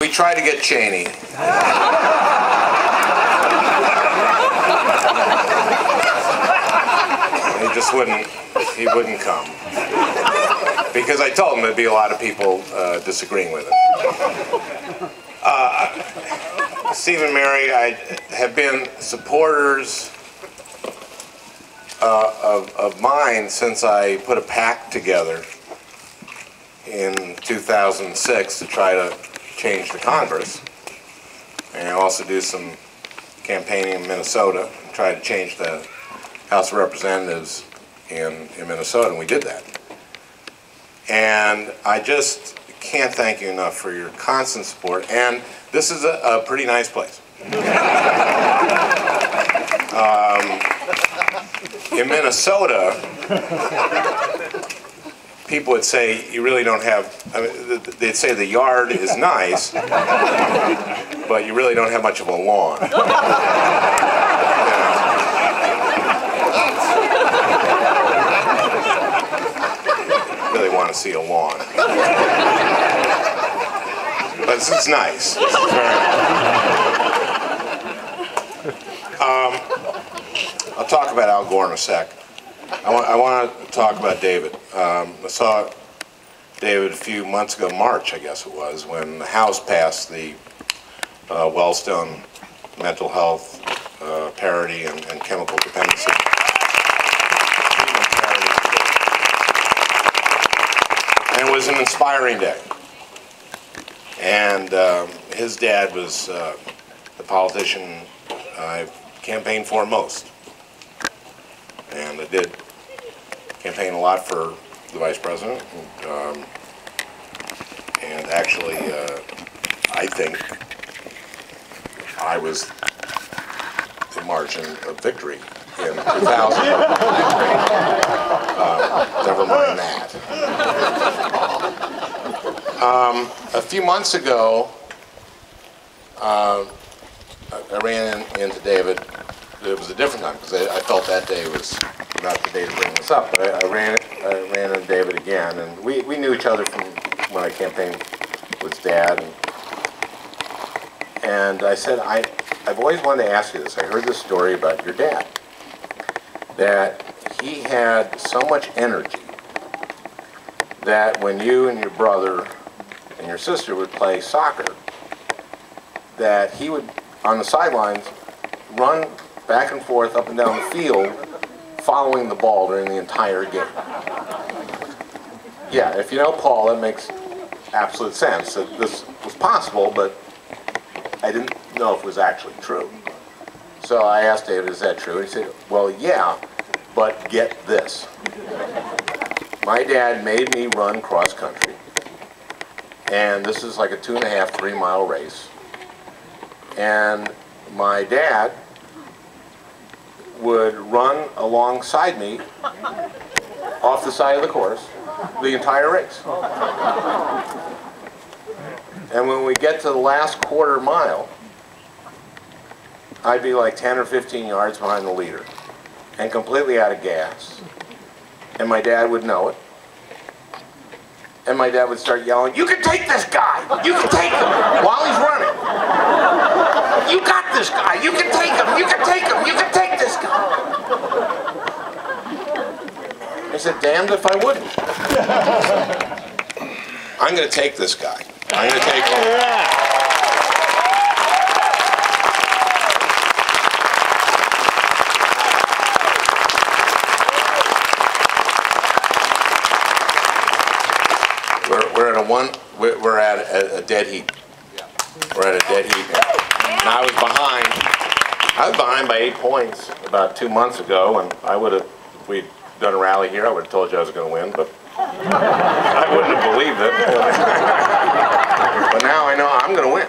We tried to get Cheney. He wouldn't come. Because I told him there'd be a lot of people disagreeing with him. Steve and Mary, I have been supporters of mine since I put a PAC together in 2006 to try to change the Congress, and also do some campaigning in Minnesota and try to change the House of Representatives in Minnesota, and we did that. And I just can't thank you enough for your constant support, and this is a pretty nice place. In Minnesota, people would say you really don't have, I mean, they'd say the yard is nice, but you really don't have much of a lawn. Really want to see a lawn. But this is nice. This is very nice. I'll talk about Al Gore in a sec. I want to talk about David. I saw David a few months ago, March I guess it was, when the House passed the Wellstone mental health parity and chemical dependency. And it was an inspiring day. And his dad was the politician I campaigned for most. And I did campaign a lot for the vice president, and actually, I think I was the margin of victory in 2000. Never mind that. A few months ago, I ran into David. It was a different time because I felt that day was not the day to bring this up. But I ran into David again, and we knew each other from when I campaigned with his dad. And I said, I've always wanted to ask you this. I heard this story about your dad, that he had so much energy that when you and your brother and your sister would play soccer, that he would, on the sidelines, run back and forth up and down the field following the ball during the entire game. Yeah, if you know Paul, that makes absolute sense that this was possible, but I didn't know if it was actually true. So I asked David, is that true? And he said, well, yeah, but get this. My dad made me run cross country, and this is like a 2.5, 3 mile race. And my dad would run alongside me off the side of the course the entire race. And when we get to the last quarter mile, I'd be like 10 or 15 yards behind the leader and completely out of gas. And my dad would know it. And my dad would start yelling, "You can take this guy! You can take him!" while he's running. "You got this guy! You can take him! You can take him! You can take this guy!" I said, damned if I wouldn't. I'm going to take this guy. I'm going to take him. We're at a dead heat. We're at a dead heat now. And I was behind by 8 points about 2 months ago, and I would have, if we'd done a rally here, I would have told you I was going to win, but I wouldn't have believed it. But now I know I'm going to win.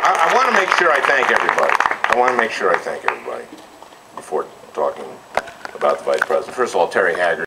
I want to make sure I thank everybody. Before talking about the vice president. First of all, Terry Haggard.